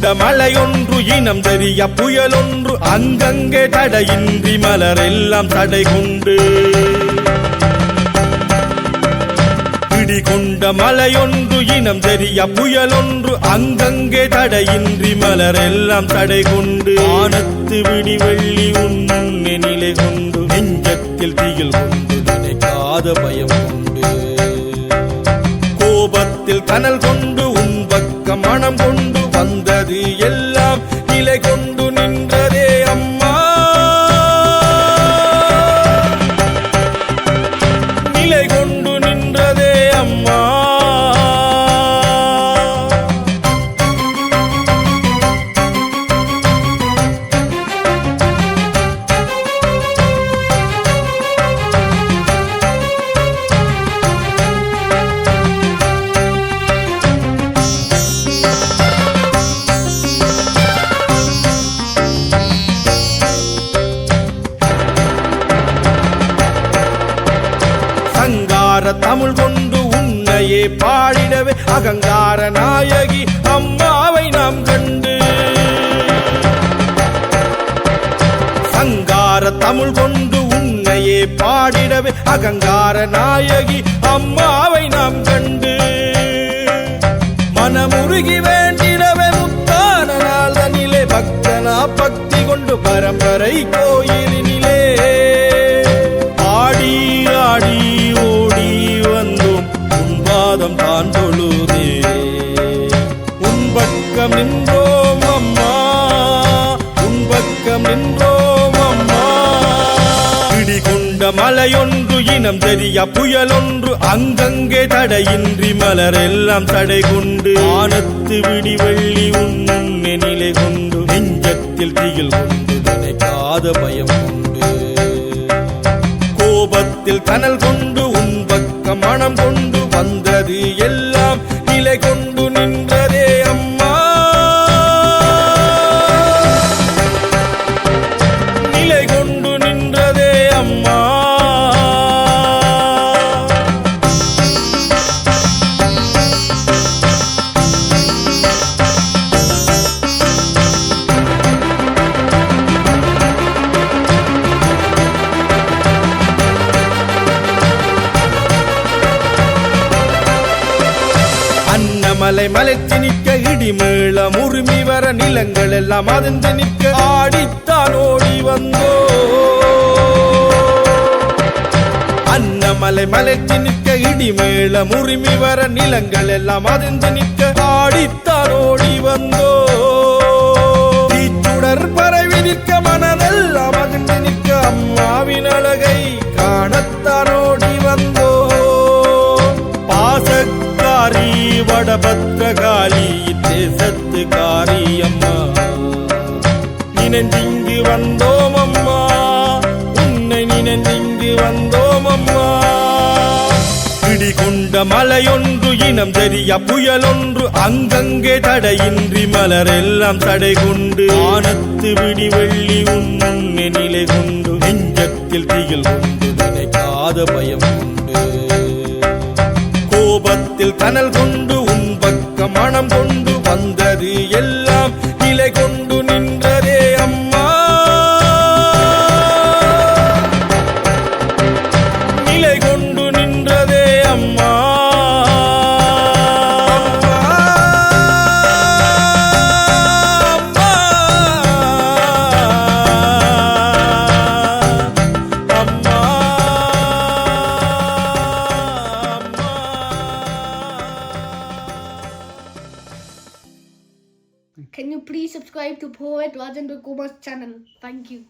கொண்ட மழையொன்று இனம் தெரிய புயலொன்று அங்கங்கே தடையின்றி மலரெல்லாம் தடை கொண்டு இடி கொண்ட மழையொன்று இனம் தெரிய புயலொன்று அங்கங்கே தடையின்றி மலரெல்லாம் தடை கொண்டு வானத்து விடி வெள்ளி உன்னை நிலை கொண்டு நெஞ்சத்தில் திகில் கொண்டு நினைக்காத பயம் கொண்டு கோபத்தில் கனல் கொண்டு உன் பக்கம் மனம் கொண்டு வந்தது எல்லாம் நிலை கொண்டு நின்றதே அம்மா நிலை கொண்டு நின்றதே அம்மா தமிழ் கொண்டு உன்னையே பாடிடவே அகங்கார நாயகி அம்மாவை நாம் கண்டு சங்கார தமிழ் கொண்டு உன்னையே பாடிடவே அகங்கார நாயகி அம்மாவை நாம் கண்டு மனமுருகி வேண்டிடவே முத்தான நாளிலே பக்தனா பக்தி கொண்டு பரம்பரை கோயிலினிலே ஆடி ஆடி ஓடி வந்தோம் உன் பாதம் தான் தொழுதே உன் பக்கம் நின்றோம் அம்மா உன் பக்கம் நின்றோம் அம்மா இடி கொண்ட மழையொன்று இனம் தெரிய புயலொன்று அங்கங்கே தடையின்றி மலரெல்லாம் தடை கொண்டு வானத்து விடி வெள்ளி உன்னை நிலை கொண்டு நெஞ்சத்தில் திகில் கொண்டு நினைக்காத பயம் கொண்டு கோபத்தில் கனல் கொண்டு உன் பக்கம் மனம் கொண்டு வந்தது எல்லாம் நிலை கொண்டு நின்றதே அம்மா நிலை கொண்டு நின்றதே அம்மா மலை மலைத்து நிற்க இடி மேளம் உரிமை வர நிலங்கள் எல்லாம் அதிர்ந்து நிற்க ஆடித்தான் ஓடி வந்தோ அன்னமலை மலைத்து நிற்க இடி மேளம் உரிமை வர நிலங்கள் எல்லாம் அதிர்ந்து நிற்க ஆடித்தான் ஓடி வந்தோ தீச்சுடர் பரவி நிற்க மனதெல்லாம் மகிழ்ந்து நிற்க அம்மாவின் அழகை காணத்தான் ஓடி வந்தோ பாசக்காரி வடபத்ரகாளி தேசத்து காரியம்மா நினைந்திங்கு வந்தோம் அம்மா உன்னை நினைந்திங்கு வந்தோம் அம்மா இடி கொண்ட மழையொன்று இனம் தெரிய புயலொன்று அங்கங்கே தடையின்றி மலரெல்லாம் தடை கொண்டு வானத்து விடி வெள்ளி உன்னை நிலை கொண்டு நெஞ்சத்தில் திகில் கொண்டு நினைக்காத பயம் கொண்டு கோபத்தில் கனல் கொண்டு உன் பக்கம் மனம் கொண்டு வந்தது எல்லாம் நிலை கொண்டு நின்றதே அம்மா நிலை கொண்டு நின்றதே அம்மா Can you please subscribe to Poet Rajendra Kumar's channel? Thank you.